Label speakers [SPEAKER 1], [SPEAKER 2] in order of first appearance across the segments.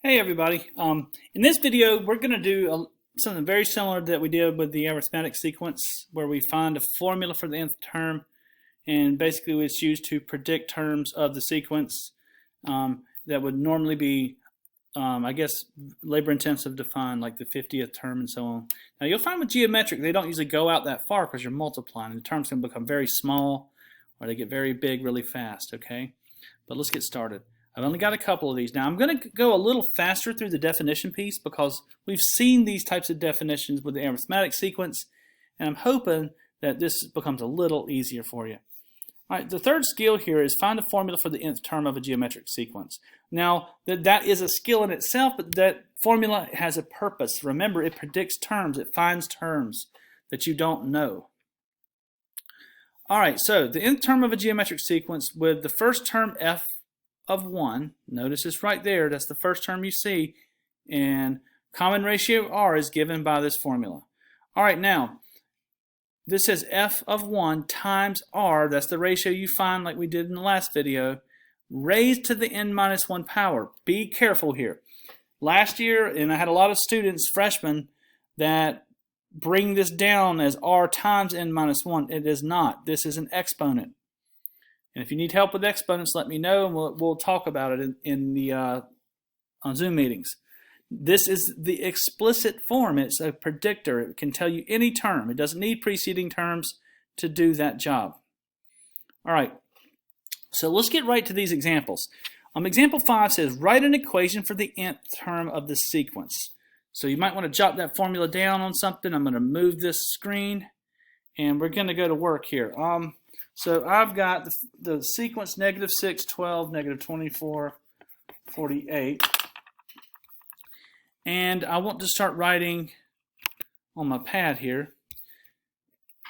[SPEAKER 1] Hey everybody. In this video we're going to do something very similar that we did with the arithmetic sequence, where we find a formula for the nth term, and basically it's used to predict terms of the sequence that would normally be I guess labor intensive to find, like the 50th term and so on. Now you'll find with geometric they don't usually go out that far because you're multiplying. The terms can become very small or they get very big really fast, okay? But let's get started. I've only got a couple of these. Now I'm going to go a little faster through the definition piece because we've seen these types of definitions with the arithmetic sequence, and I'm hoping that this becomes a little easier for you. All right, the third skill here is find a formula for the nth term of a geometric sequence. Now that is a skill in itself, but that formula has a purpose. Remember, it predicts terms. It finds terms that you don't know. All right, so the nth term of a geometric sequence with the first term f of 1, notice it's right there, that's the first term you see, and common ratio r is given by this formula. All right, now this says f of 1 times r, that's the ratio you find like we did in the last video, raised to the n minus 1 power. Be careful here. Last year, and I had a lot of students, freshmen, that bring this down as r times n minus 1. It is not. This is an exponent. And if you need help with exponents, let me know, and we'll talk about it in the on Zoom meetings. This is the explicit form. It's a predictor. It can tell you any term. It doesn't need preceding terms to do that job. All right, so let's get right to these examples. Example 5 says, write an equation for the nth term of the sequence. So you might want to jot that formula down on something. I'm going to move this screen, and we're going to go to work here. So I've got the sequence -6, 12, -24, 48. And I want to start writing on my pad here.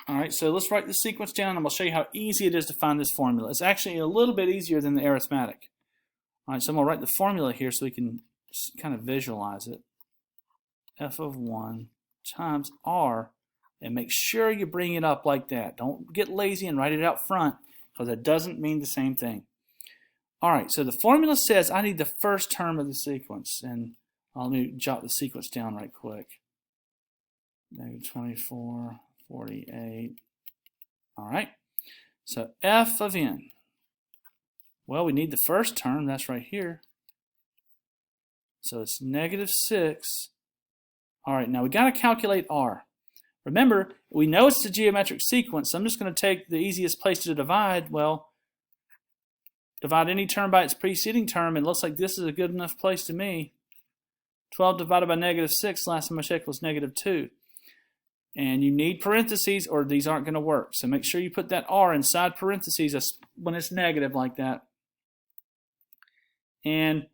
[SPEAKER 1] All right, so let's write the sequence down. I'm going to show you how easy it is to find this formula. It's actually a little bit easier than the arithmetic. All right, so I'm going to write the formula here so we can kind of visualize it. F of 1 times r. And make sure you bring it up like that. Don't get lazy and write it out front, because that doesn't mean the same thing. All right, so the formula says I need the first term of the sequence. And I'll jot the sequence down right quick. -24, 48. All right, so f of n. Well, we need the first term. That's right here. So it's -6. All right, now we got to calculate r. Remember, we know it's a geometric sequence, so I'm just going to take the easiest place to divide. Well, divide any term by its preceding term. It looks like this is a good enough place to me. 12 divided by -6, last time I checked, was -2. And you need parentheses or these aren't going to work. So make sure you put that r inside parentheses when it's negative like that. And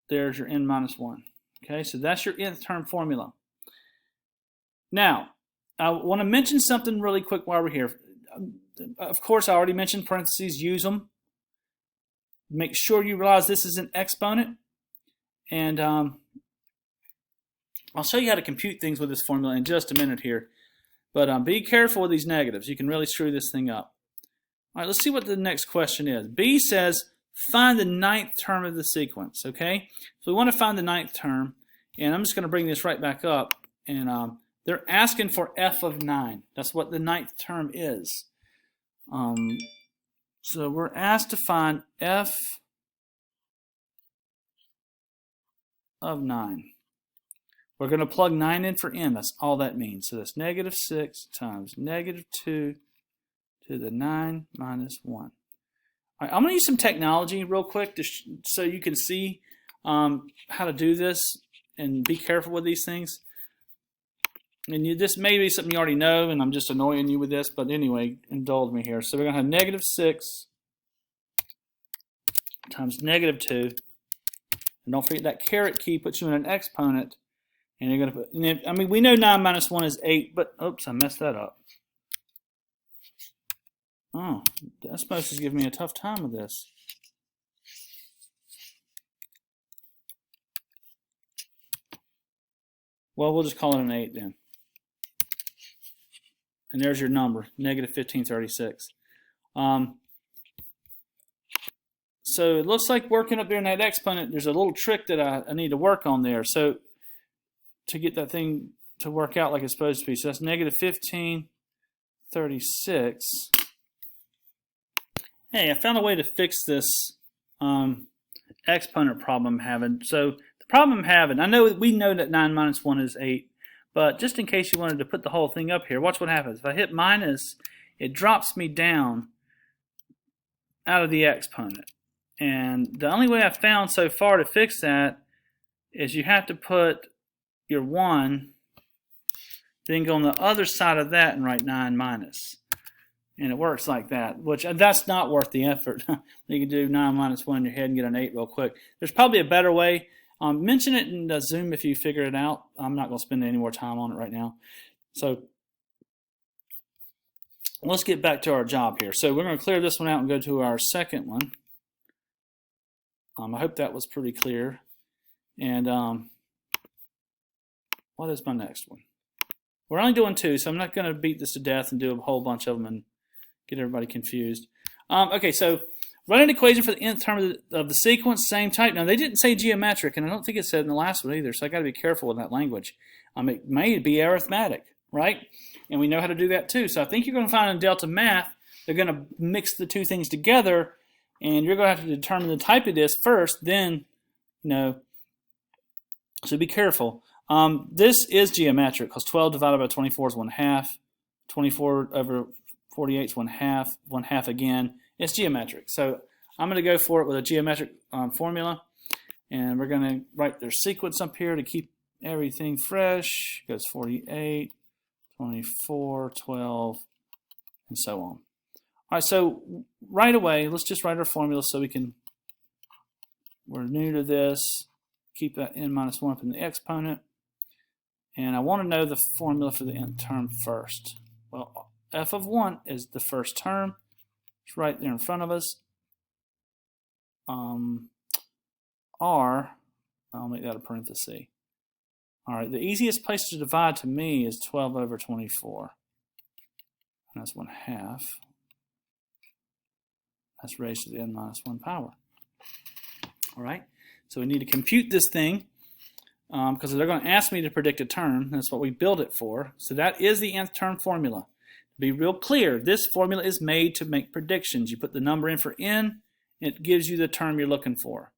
[SPEAKER 1] there's your n minus 1. Okay, so that's your nth term formula. Now, I want to mention something really quick while we're here. Of course, I already mentioned parentheses. Use them. Make sure you realize this is an exponent. And I'll show you how to compute things with this formula in just a minute here. But be careful with these negatives. You can really screw this thing up. All right, let's see what the next question is. B says, find the 9th term of the sequence. Okay, so we want to find the 9th term. And I'm just going to bring this right back up. And they're asking for f of 9. That's what the 9th term is. So we're asked to find f of 9. We're going to plug 9 in for n. That's all that means. So that's -6 times -2 to the 9 minus 1. All right, I'm going to use some technology real quick so you can see how to do this and be careful with these things. And this may be something you already know, and I'm just annoying you with this, but anyway, indulge me here. So we're going to have -6 times -2. And don't forget that caret key puts you in an exponent. And you're going to put, I mean, we know 9 minus 1 is 8, but oops, I messed that up. Oh, that's supposed to give me a tough time with this. Well, we'll just call it an 8 then. And there's your number, -1536. So it looks like working up there in that exponent, there's a little trick that I need to work on there. So to get that thing to work out like it's supposed to be. So that's negative 1536. Hey, I found a way to fix this exponent problem I'm having. So the problem I'm having, we know that 9 minus 1 is 8, but just in case you wanted to put the whole thing up here, watch what happens. If I hit minus, it drops me down out of the exponent. And the only way I've found so far to fix that is you have to put your 1, then go on the other side of that and write 9 minus. And it works like that, which that's not worth the effort. You can do 9 minus 1 in your head and get an 8 real quick. There's probably a better way. Mention it in the Zoom if you figure it out. I'm not going to spend any more time on it right now. So let's get back to our job here. So we're going to clear this one out and go to our second one. I hope that was pretty clear. And what is my next one? We're only doing 2, so I'm not going to beat this to death and do a whole bunch of them and get everybody confused. Okay, so write an equation for the nth term of the sequence, same type. Now, they didn't say geometric, and I don't think it said in the last one either, so I got to be careful with that language. It may be arithmetic, right? And we know how to do that too. So I think you're going to find in Delta Math, they're going to mix the two things together, and you're going to have to determine the type of this first, then, so be careful. This is geometric because 12 divided by 24 is 1/2. 24 over 48 is 1/2. 1/2 again. It's geometric. So I'm going to go for it with a geometric formula. And we're going to write their sequence up here to keep everything fresh. It goes 48, 24, 12, and so on. All right, so right away, let's just write our formula so we're new to this. Keep that n minus 1 up in the exponent. And I want to know the formula for the nth term first. Well, f of 1 is the first term. It's right there in front of us. R, I'll make that a parenthesis. All right, the easiest place to divide to me is 12 over 24. And that's 1/2. That's raised to the n minus 1 power. All right, so we need to compute this thing because they're going to ask me to predict a term. That's what we build it for. So that is the nth term formula. To be real clear, this formula is made to make predictions. You put the number in for n, it gives you the term you're looking for.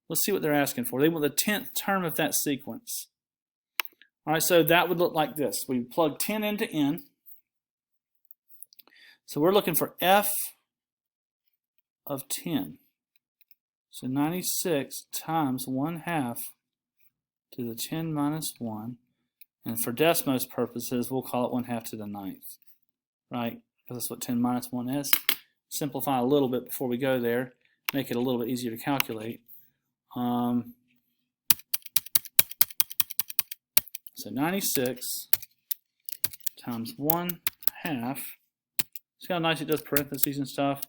[SPEAKER 1] Let's see what they're asking for. They want the 10th term of that sequence. All right, so that would look like this. We plug 10 into n. So we're looking for f of 10. So 96 times 1/2 to the 10 minus 1. And for Desmos purposes, we'll call it 1/2 to the 9th. Right? Because that's what 10 minus 1 is. Simplify a little bit before we go there. Make it a little bit easier to calculate. So 96 times 1/2. See how nice it does parentheses and stuff?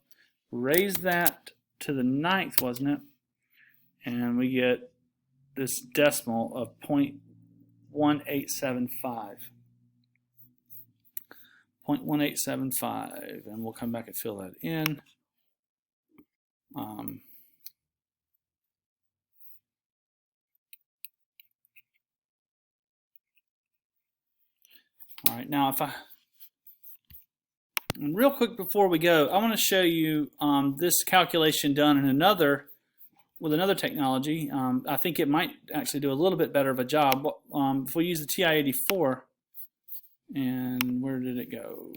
[SPEAKER 1] Raise that to the 9th, wasn't it? And we get this decimal of 0.1875. 0.1875. And we'll come back and fill that in. All right, now and real quick before we go, I want to show you this calculation done in with another technology. I think it might actually do a little bit better of a job. If we use the TI-84, and where did it go?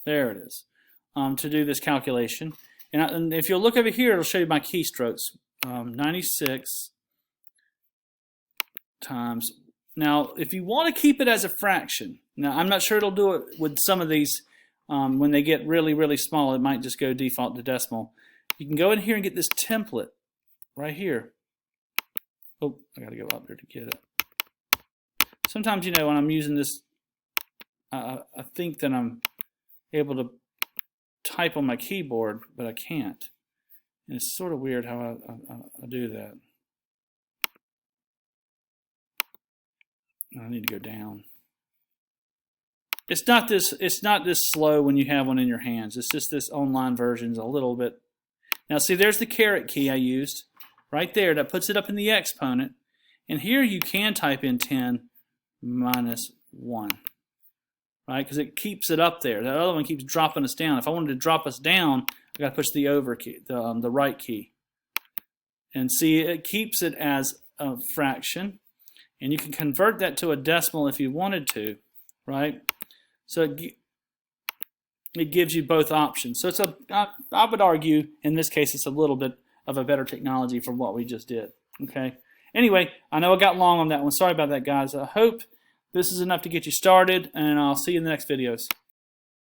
[SPEAKER 1] There it is. To do this calculation. And if you'll look over here, it'll show you my keystrokes. 96 times. Now, if you want to keep it as a fraction, now I'm not sure it'll do it with some of these. When they get really, really small, it might just go default to decimal. You can go in here and get this template right here. Oh, I got to go up there to get it. Sometimes, when I'm using this, I think that I'm able to type on my keyboard, but I can't. And it's sort of weird how I do that. I need to go down. It's not this slow when you have one in your hands. It's just this online version is a little bit Now see, there's the caret key I used right there. That puts it up in the exponent. And here you can type in 10 minus 1, right? Because it keeps it up there. That other one keeps dropping us down. If I wanted to drop us down, I got to push the over key, the right key. And see, it keeps it as a fraction. And you can convert that to a decimal if you wanted to, right? So it gives you both options. So it's I would argue, in this case, it's a little bit of a better technology for what we just did, okay? Anyway, I know I got long on that one. Sorry about that, guys. I hope this is enough to get you started, and I'll see you in the next videos.